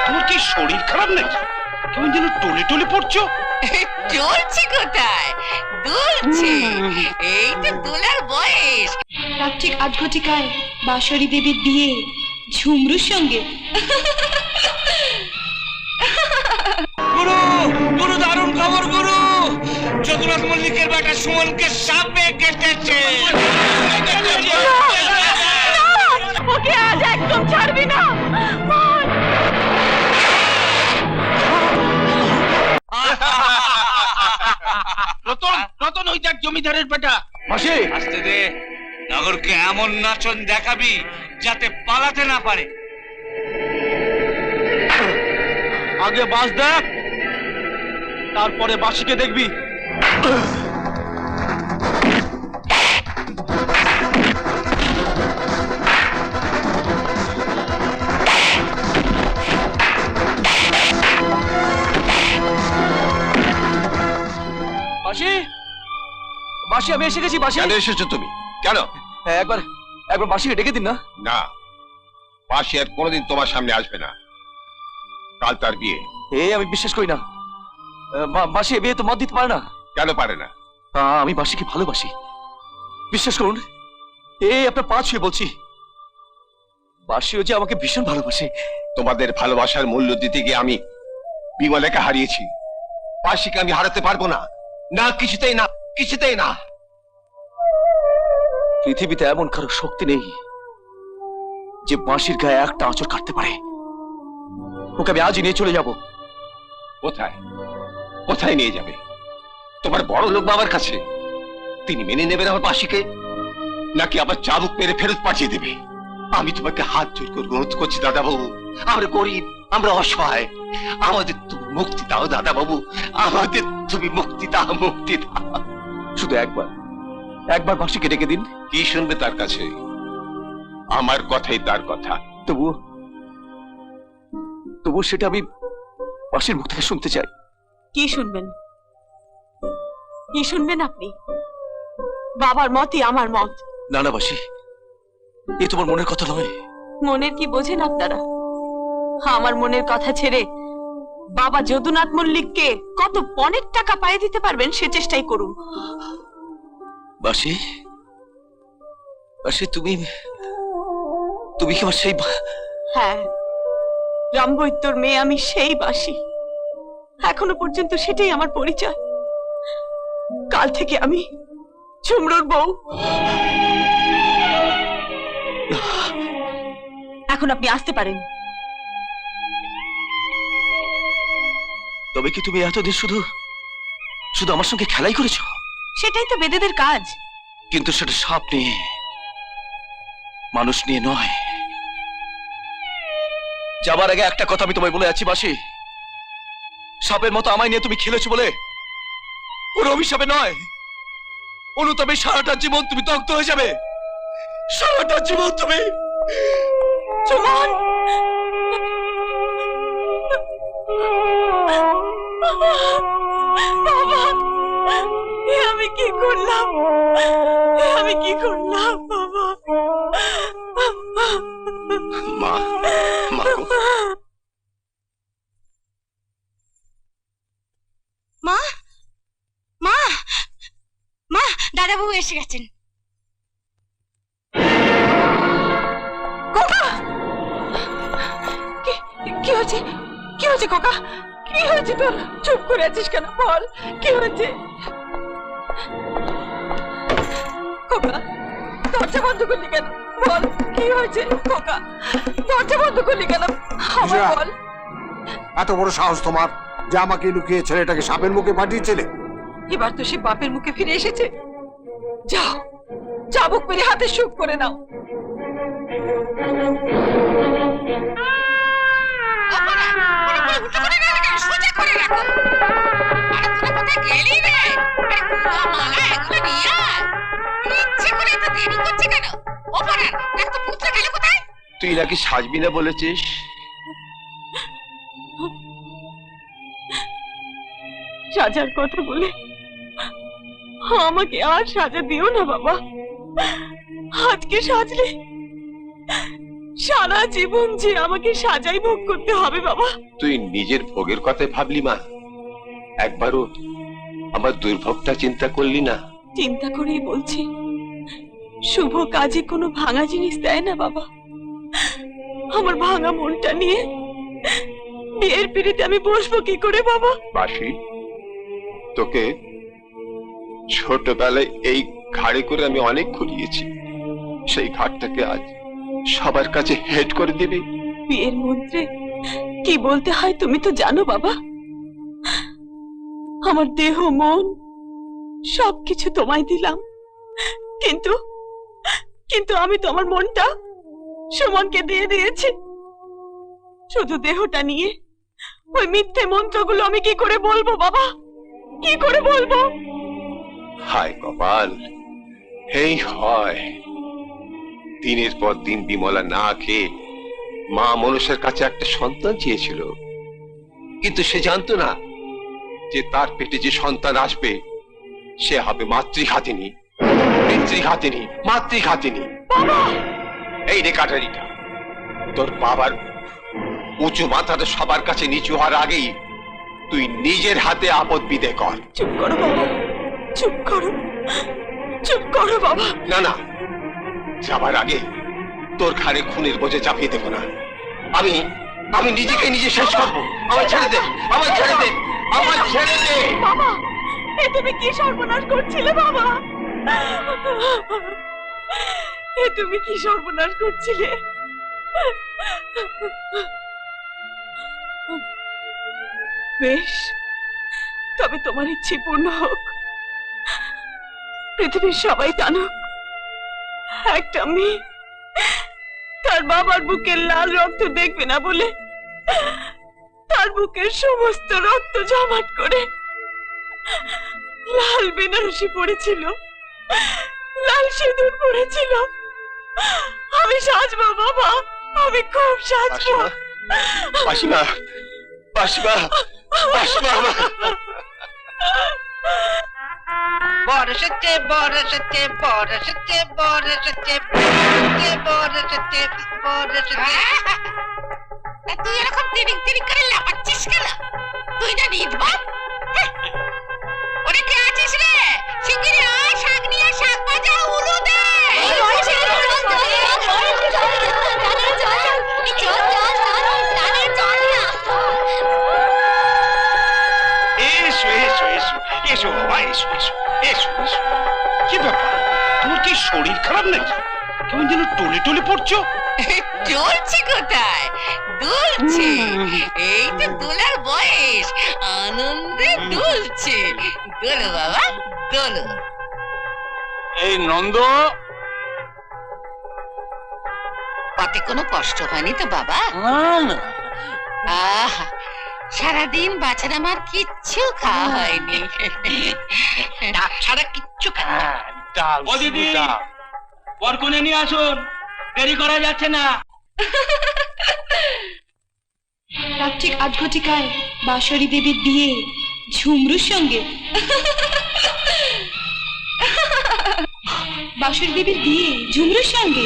তোমার কি শরীর খারাপ নাকি? তুমি যেন টলে টলে পড়ছো। চলছে কোথায়, দুলছে। এই তো দোলার বয়স। রাত ঠিক 8 ঘটিকায় বাঁশরী দেবীর বিয়ে ঝুমরুর সঙ্গে। গুরু, গুরু দারুণ খবর গুরু। যদুনাথ মল্লিকের বেটা সুমনকে সাপে কেটেছে। ওকে আজ একদম ছাড়বি না। রতন, রতন ওই দেখ জমিদারের বেটা। মাসি আসতে দে, নগরকে এমন নাচন দেখাবি যাতে পালাতে না পারে। আগে বাস দেখ, তারপরে বাসিকে দেখবি। বাসি, বাসি আমি এসে গেছি। বাসি, কেন এসেছো তুমি? কেন? একবার একবার বাসিকে ডেকে দিন না। না, বাসি আর কোনোদিন তোমার সামনে আসবে না। কাল তার বিয়ে। আমি বিশ্বাস করি না। বাসি এ বিয়ে তো মত দিতে পারে না। কেন পারে না? আমি বাসিকে ভালোবাসি, বিশ্বাস করুন। আপনার পা ছুঁয়ে বলছি, বাসিও যে আমাকে ভীষণ ভালোবাসে। তোমাদের ভালোবাসার মূল্য দিতে গিয়ে আমি বিমলাকে হারিয়েছি। বাসিকে আমি হারাতে পারবো না। না, কিছুতেই না, কিছুতেই না। পৃথিবীতে এমন কারো শক্তি নেই যে বাঁশির গায়ে একটা আঁচড় কাটতে পারে। ওকে আমি আজই নিয়ে চলে যাব। কোথায়? কোথায় নিয়ে যাবে? তোমার বড় লোক বাবার কাছে? তিনি মেনে নেবেন আমার বাসিকে, নাকি আবার চাবুক মেরে ফেরত পাঠিয়ে দেবে? আমি তোমাকে হাত জোর করে অনুরোধ করছি দাদা বাবু, আমরা গরিব, আমরা অসহায়, আমাদের তুমি মুক্তি দাও দাদা বাবু, আমাদের তুমি মুক্তি দাও, মুক্তি দাও। শুধু একবার একবার বাঁশিকে ডেকে দিন। কি শুনবে তার কাছে? আমার কথাই তার কথা। তবু তবু সেটা আমি বাঁশির মুখ থেকে শুনতে চাই। কি শুনবেন? কি শুনবেন আপনি? বাবার মতই আমার মত। না না বাঁশি, এই তোমার মনের কথা নয়। মনের কি বোঝেন আপনারা? আমার মনের কথা ছেড়ে বাবা যদুনাথ মল্লিককে কত পণের টাকা পাইয়ে দিতে পারবেন সে চেষ্টাই করুন। বাঁশি, বাঁশি তুমি তুমি কি আমার সেই হ্যাঁ, রামবৈত্যর মেয়ে আমি, সেই বাঁশি। এখনো পর্যন্ত সেটাই আমার পরিচয়। কাল থেকে আমি ঝুমরুর বউ। এখন আপনি আসতে পারেন। তবে কি তুমি এতদিন শুধু শুধু আমার সঙ্গে খেলাই করেছো? সেটাই তো বেদেদের কাজ। কিন্তু সেটা সাপ নিয়ে, মানুষ নিয়ে নয়। যাবার আগে একটা কথা আমি তোমায় বলে যাচ্ছি বাঁশি, সাপের মতো আমায় নিয়ে তুমি খেলেছো বলে ওর অভিশাপে নয়, অনুতাপে সারাটা জীবন তুমি দগ্ধ হয়ে যাবে। সারাটা জীবন তুমি। সুমন, বাবা, আমি কি করলাম? আমি কি করলাম বাবা? মা, মা গো। মা, মা, মা, দাদাবাবু এসে গেছেন। খোকা, কি হয়েছে? কি হয়েছে খোকা? কি হয়েছে তোর? চুপ করে আছিস কেন? বল, কি হয়েছে? খোকা, দরজা বন্ধ করলি কেন? বল, কি হয়েছে? খোকা, দরজা বন্ধ করলি কেন? আমার বল। এত বড় সাহস তোমার যে আমাকে লুকিয়ে ছেলেটাকে সাপের মুখে পাঠিয়েছিলে? এবার তো সে বাপের মুখে ফিরে এসেছে। যাও, চাবুক মেরে হাতে সুখ করে নাও। সোজা করে রাখো। আরে তুই কোথায় গেলি রে? আরে পুরো মালা এগুলো নিয়ে আয়। ইচ্ছে করে এত দেরি করছে কেন? ওপরে দেখ তো পুত্র গেল কোথায়? তুই নাকি সাজবি না বলেছিস? সাজার কথা বলে আমাকে আর সাজা দিও না বাবা। আজকে সাজলে সারা জীবন যে আমাকে সাজাই ভোগ করতে হবে বাবা। তুই নিজের ভোগের কথাই ভাবলি মা, একবারও আমার দুর্ভোগটা চিন্তা করলি না? চিন্তা করেই বলছি, শুভ কাজে কোনো ভাঙা জিনিস দেয় না বাবা। আমার ভাঙা মনটা নিয়ে বিয়ের পিড়িতে আমি বসবো কি করে বাবা? বাসি, তোকে ছোটবেলায় এই ঘাড়ে করে আমি অনেক ঘুরিয়েছি, সেই ঘাটটাকে আজ সবার কাছে হেড করে দিবি? বিয়ের মন্ত্রে কি বলতে হয় তুমি তো জানো বাবা। আমার দেহ মন সবকিছু তোমায় দিলাম, কিন্তু কিন্তু আমি তো আমার মনটা সুমনকে দিয়ে দিয়েছি। শুধু দেহটা নিয়ে ওই মিথ্যে মন্ত্রগুলো আমি কি করে বলবো বাবা, কি করে বলবো? হায় কপাল, এই হয়। দিনের পর দিন বিমলা না খেয়ে মা মনসার কাছে একটা সন্তান চেয়েছিল, কিন্তু সে জানতো না যে তার পেটে যে সন্তান আসবে সে হবে মাতৃঘাতিনী, পিতৃঘাতিনী, মাতৃঘাতিনী। এই রে কাটারিটা, তোর বাবার উঁচু মাথাটা সবার কাছে নিচু হওয়ার আগেই তুই নিজের হাতে আপদ বিদায় কর। চুপ করো বাবা, চুপ করো, চুপ করো বাবা। না না, যাবার আগে তোর ঘাড়ে খুনের বোঝে চাপিয়ে দেবো না। আমি আমি নিজেকে নিজে শেষ করবো। আমার ছেড়ে দে, আমার ছেড়ে দে, আমার ছেড়ে দে। বাবা, এ তুমি কি সর্বনাশ করছিলে বাবা? এ তুমি কি সর্বনাশ করছিলে? বেশ, তবে তোমার ইচ্ছে পূর্ণ হোক। পৃথিবীর সবাই জানুক একটা মেয়ে তার বাবার বুকের লাল রক্ত দেখবে না বলে তার বুকের সমস্ত রক্ত জমাট করে লাল বেনারসি পড়েছিল, লাল সিঁদুর পড়েছিল। আমি সাজবো বাবা, আমি খুব সাজবো। মাসিমা, মাসিমা, মাসিমা, বরসতে বরসতে বরসতে বরসতে বরসতে বরসতে। তুই এরকম তিরিক তিরিক করে লাপাচ্ছিস কেন? তুই না নির্বাক। ওরে কে আছিস রে? শিগগিরই আয়, শাক নিয়ে শাক ভাজা উলু দে। এসো এসো এসো এসো বাবা, এসো এসো এসো এসো। কি ব্যাপার, তোর কি শরীর খারাপ নাকি? কেমন যেন টলে টলে পড়ছো। চলছে কোথায়? দুলছে। এই তো দোলার বয়স, আনন্দে দুলছে। দোলো বাবা, দোলো। এই নন্দ, পাতে কোনো কষ্ট হয়নি তো বাবা? আহ, সারাদিন বাছারা আমার কিচ্ছু খাওয়া হয়নি। ডাব ছাড়া কিচ্ছু খাওয়া। ডাল ও দিদি, বরকনে নিয়ে আসুন, দেরি করা যাচ্ছে না। রাত ঠিক ৮ ঘটিকায় বাঁশরী দেবীর বিয়ে ঝুমরুর সঙ্গে। বাঁশরী দেবীর বিয়ে ঝুমরুর সঙ্গে।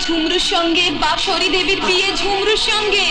ঝুমরুর সঙ্গে, বাঁশরী দেবীর বিয়ে ঝুমরুর সঙ্গে।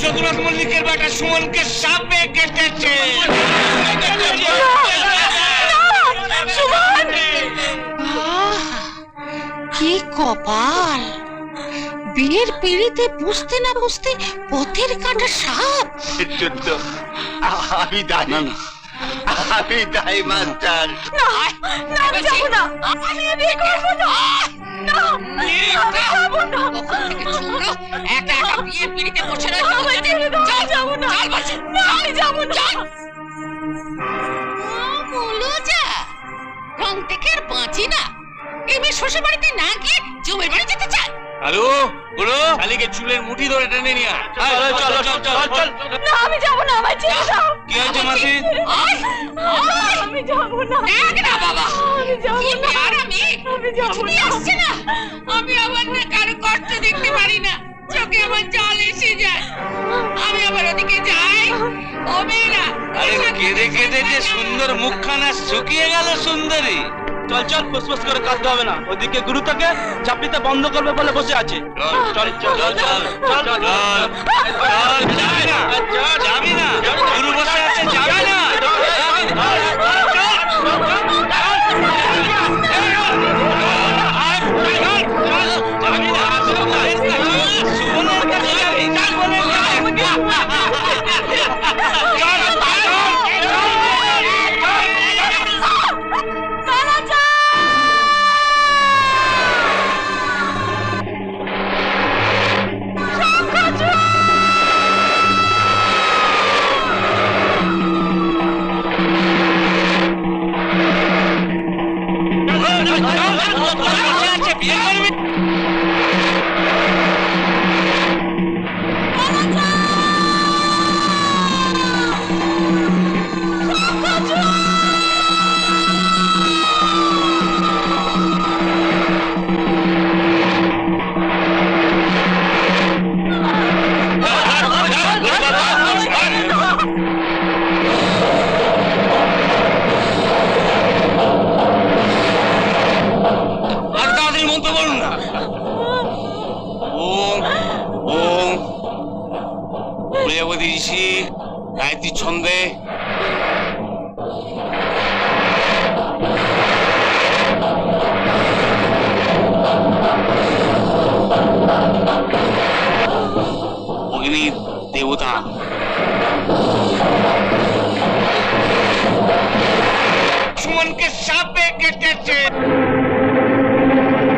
জগন্নাথ মল্লিকের বেটা সুমনকে সাপে কেটেছে। কি কপাল! বিয়ের পিড়িতে বুঝতে না বুঝতে পথের কাঁটা সাপ। আমি দাঁড়ি আমি দাই মাস্টার। না আমি যাবো না, আমি এ বিয়ে করবো না। না, আমি যাবো না। কখন থেকে ঝুমরো একা একা বিয়ের পিড়িতে বসে রয়েছে? আমায় ছেড়ে দাও, আমি যাবো না। চল বলছি। না, আমি যাবো না। বলো যা, রং থেকে আর বাঁচি না। এই মেয়ে শ্বশুর বাড়িতে না গিয়ে জমের বাড়ি যেতে চায়। হ্যালো গুরু, শালিকে চুলের মুঠি ধরে টেনে নিয়ে আয়। চল চল চল চল। না, আমি যাবো না, আমায় ছেড়ে দাও। কি হয়েছে মাসি? আয়, আয়। আমি যাবো না। দেখ না বাবা, আমি যাবো কি না। আর আমি আমি যাবো কিছুতেই না। আসছে না। আমি আবার না কারো কষ্ট দেখতে পারি না, চোখে আমার জল এসে যায়। আমি আবার ওদিকে যাই, ও মেয়েরা আরে কেঁদে কেঁদে যে সুন্দর মুখখানা শুকিয়ে গেল সুন্দরী। চল চল, ফুসফুস করে কাঁদতে হবে না। ওদিকে গুরু তাকে চাপড়িতে বন্ধ করবে বলে বসে আছে। চল চল চল চল চল চল যাবি না, যাবি না, গুরু বসে আছে, যাবি না। গায়ত্রী ছন্দে অগ্নি দেবতা সুমনকে সাপে কেটেছে।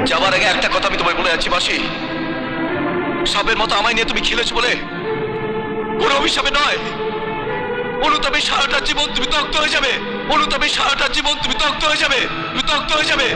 যাবার আগে একটা কথা আমি তোমায় বলে যাচ্ছি মাসি, সাপের মতো আমায় নিয়ে তুমি খেলেছো বলে কোনো অভিশাপে নয়, অনুতাপে সারাটা জীবন তুমি দগ্ধ হয়ে যাবে। অনুতাপে সারাটা জীবন তুমি দগ্ধ হয়ে যাবে, তুমি দগ্ধ হয়ে যাবে।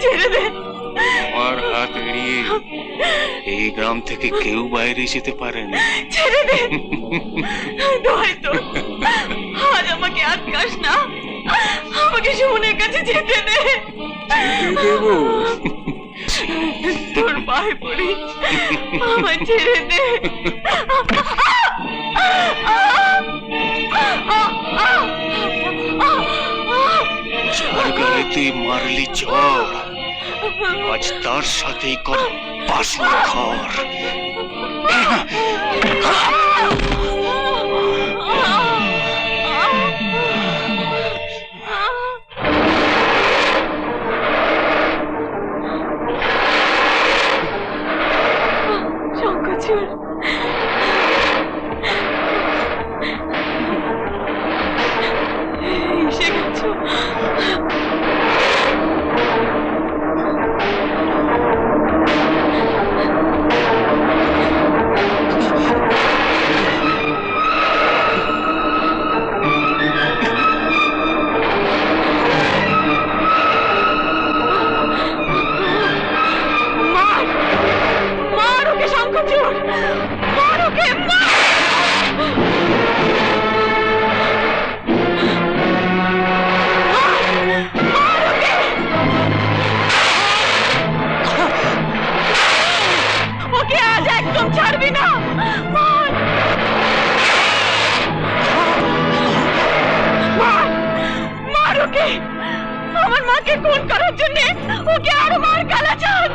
ছেড়ে দে। আমার হাত এড়িয়ে এই গ্রাম থেকে কেউ বাইরে যেতে পারেনি। ছেড়ে দে, দোহাই তোর, আজ আমাকে আটকাস না, আমাকে সুমনের কাছে যেতে দে। তোর পায়ে পড়ি, আমায় ছেড়ে দে। যার গায়ে তুই মারলি চর, আজ তার সাথেই কর বাসন ঘর। শঙ্কর ওকে খুন করার জন্য ওকে আরো মার কালাচান।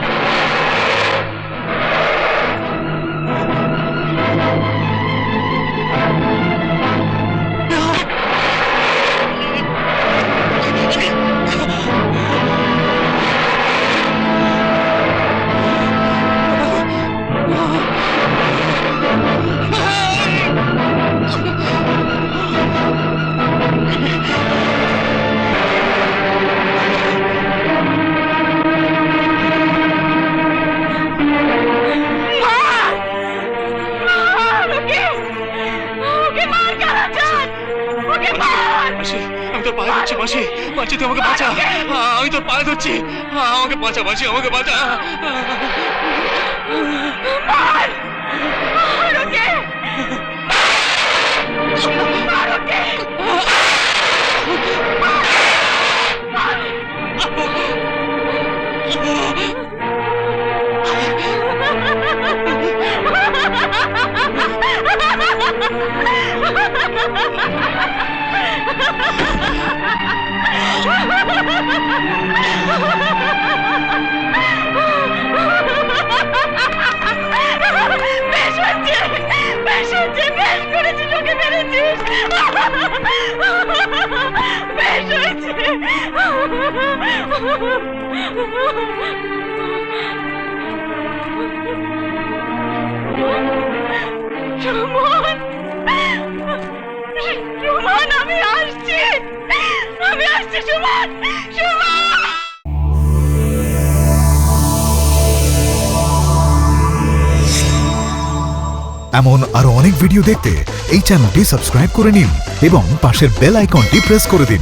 মাসি আমি তোর পায়ে ধরছি, মাসি মাসি তুই আমাকে বাঁচা, আমি তোর পায়ে ধরছি, আমাকে বাঁচা মাসি, আমাকে বাঁচা। সুমন, আমি আসছি, সুমন, সুমন। এমন আরো অনেক ভিডিও দেখতে এই চ্যানেলটি সাবস্ক্রাইব করে নিন এবং পাশের বেল আইকনটি প্রেস করে দিন।